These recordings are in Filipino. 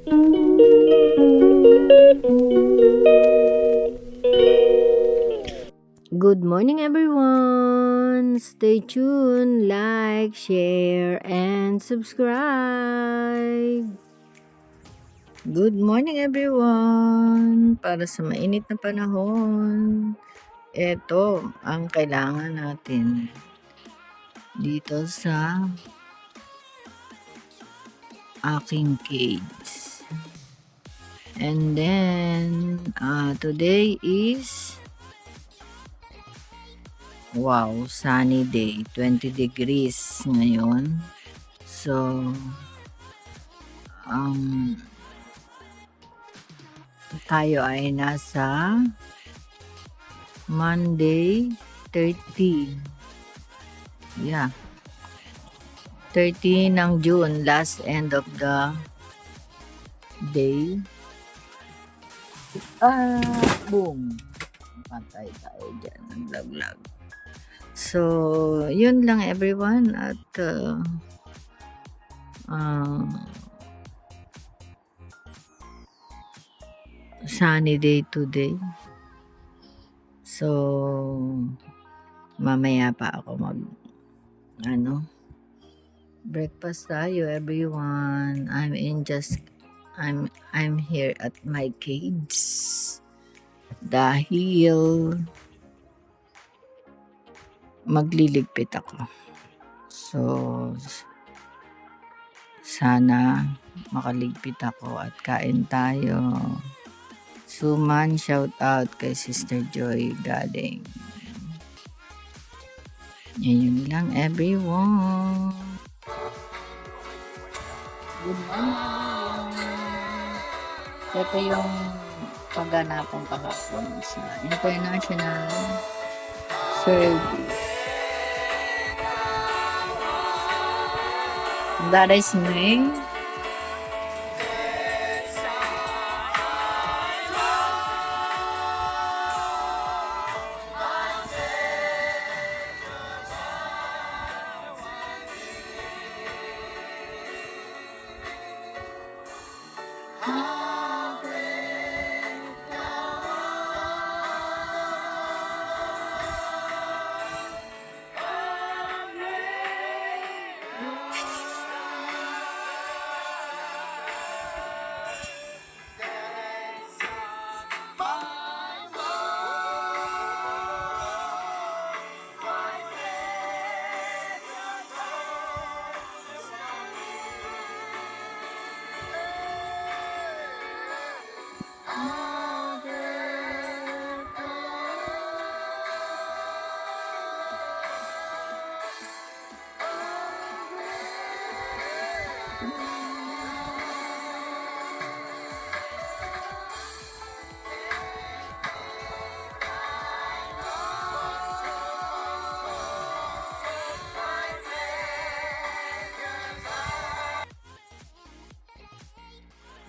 Good morning, everyone. Stay tuned, like, share, and subscribe. Good morning, everyone. Para sa mainit na panahon, ito ang kailangan natin dito sa aking cage. And then, today is sunny day, 20 degrees ngayon. So, tayo ay nasa Monday 30. Yeah. 30 ng June, last end of the day. Boom. Patay tayo dyan ng laglag. So, yun lang everyone at sunny day today. So, mamaya pa ako breakfast tayo everyone. I'm here at my cage dahil magliligpit ako. So, sana makaligpit ako at kain tayo. Suman, shout out kay Sister Joy Galing. Yun lang everyone. Good morning everyone. Ito yung pagganapang kahapon sa International Service. That is me.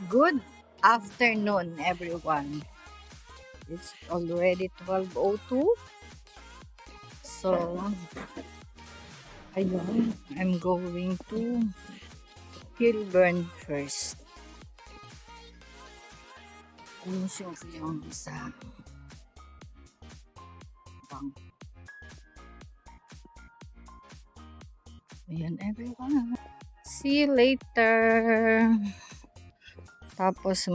Good afternoon, everyone. It's already 12:02. So, ayun, I'm going to Kilburn first. Ayusin ko yung isa. Ayan, everyone. See you later. Tapos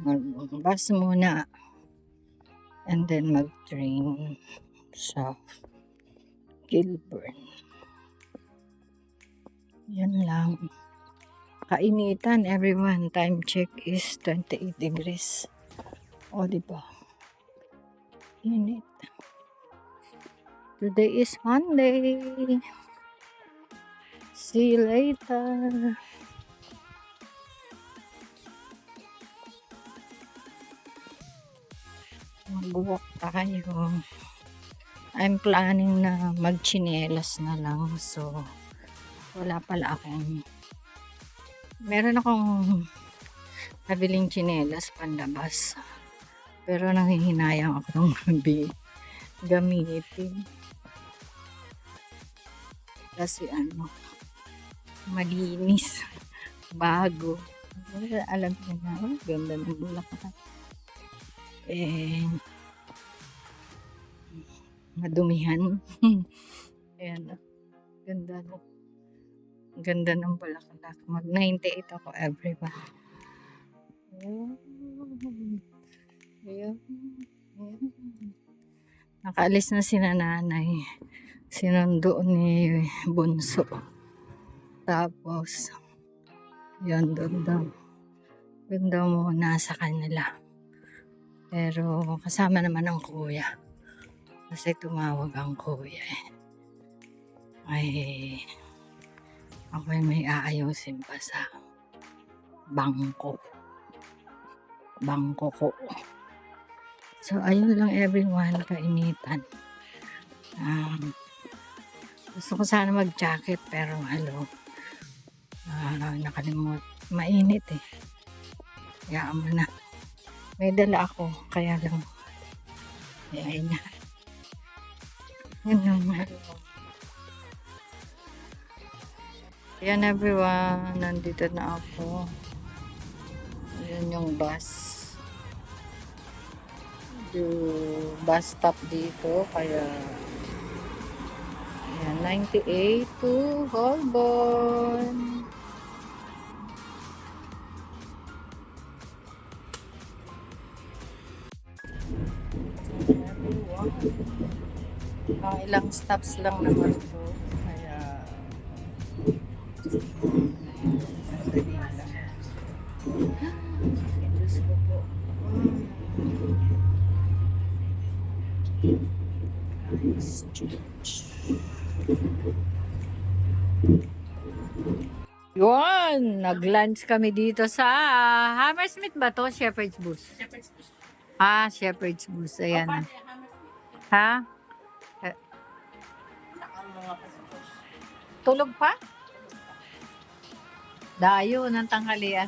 mag-bus muna and then mag-train sa Kilburn. Yan lang. Kainitan everyone. Time check is 28 degrees. O diba? Init. Today is Monday. See you later. Mag-walk tayo. I'm planning na mag-chinelas na lang. So, wala pala akong meron akong nabiling chinelas panlabas. Pero nanghihinayang ako ng gamitin. Kasi malinis, bago. Alam niyo na, ganda ng Bulacan. Madumihan. Ayan, ganda ng Bulacan. Mag-98 ako everyone. Ayan. Nakaalis na si nanay. Sinundo ni Bunso. Tapos, yun, doon daw muna sa kanila. Pero kasama naman ang kuya. Kasi tumawag ang kuya ako may aayusin pa sa bangko ko. So, ayun lang everyone, kainitan. Gusto ko sana mag-jacket pero nakalimut. Mainit Kaya mo na. May dala ako, kaya lang. Ayun na. Yun lang. Ayan everyone, nandito na ako. Ayan yung bus. Yung bus stop dito, kaya ayan, 98 to Holborn. Ilang stops lang naman po, kaya Diyos ko po. Yun, nag-lunch kami dito sa Hammersmith ba to? Shepherd's Bush. Shepherd's Bush. Ayan. Ha? Tulog pa? Dayo ng tanghalian.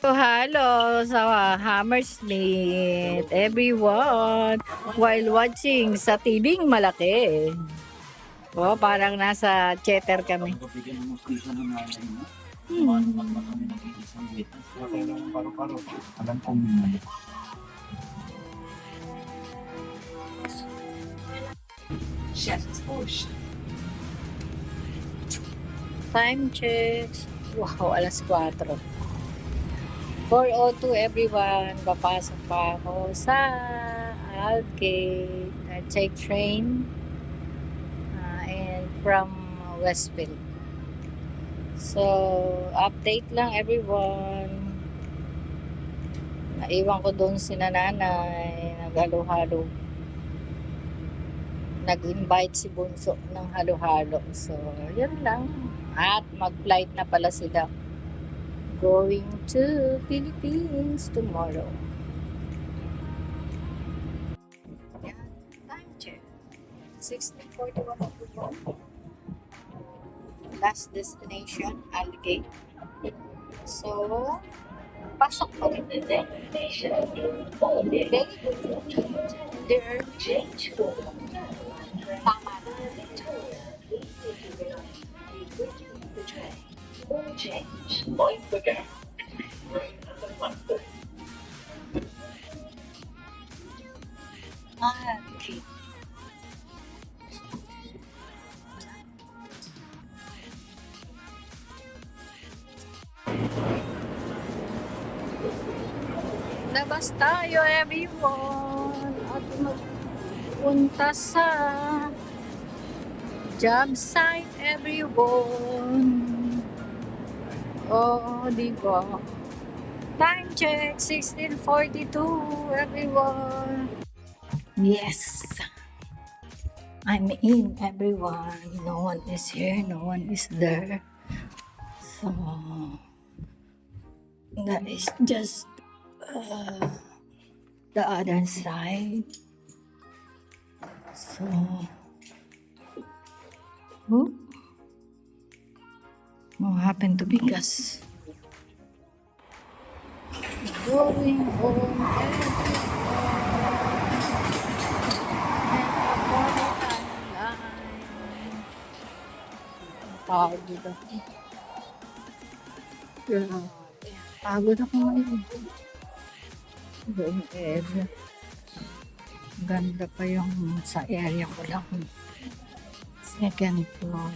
So, hello sa Hammersmith, everyone, while watching sa TV malaki. Parang nasa theater kami. Time check. Wow, alas 4. 4:02 everyone. Papasok pa ako sa Aldgate. I take train and from Westfield. So, update lang everyone. Naiwan ko doon si nanay. Naghalo-halo. Nag-invite si Bunso ng halo-halo. So, yun lang. At mag-flight na pala sila. Going to Philippines tomorrow. Yan. Time check. 16:41. Last destination, Aldgate. So, pasok pa rin. There, tama na. Okay. Labas tayo everyone at magpunta sa job site everyone. Diba? Time check 16:42 everyone. Yes, I'm in everyone. No one is here, no one is there. So that is just the other side. So what happened to Bigas? Going home Pagod ako. Grabe. Pagod ako ngayon. Buong area. Ganda pa yung sa area ko lang. Second floor.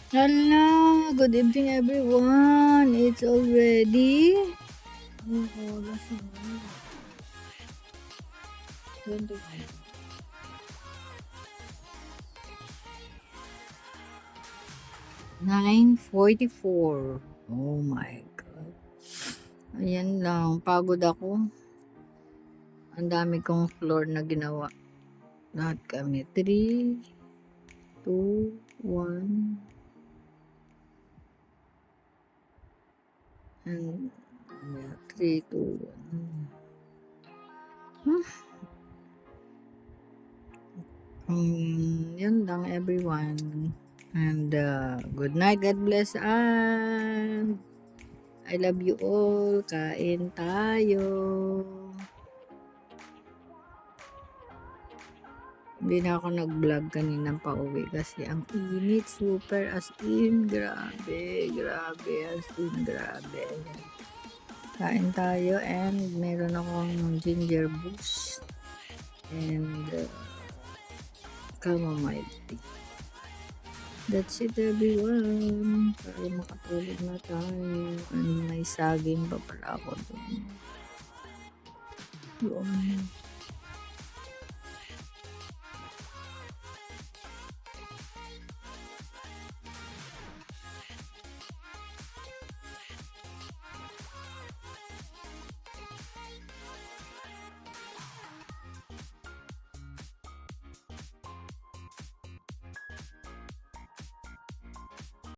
Hello, good evening everyone. It's already 9:44. Oh my God. Ayan lang, pagod ako. Ang dami kong floor na ginawa. Lahat kami. 3, 2, 1. And 3, 2, 1. Yun lang everyone. And good night. God bless. And I love you all. Kain tayo. Hindi na ako nag-vlog kaninang pauwi kasi ang init. Super as in. Grabe. Grabe. As in. Grabe. Kain tayo and meron akong ginger boost and chamomile tea. That's it everyone. Para makatulog na tayo. And may saging pa pala ako dun. Yun.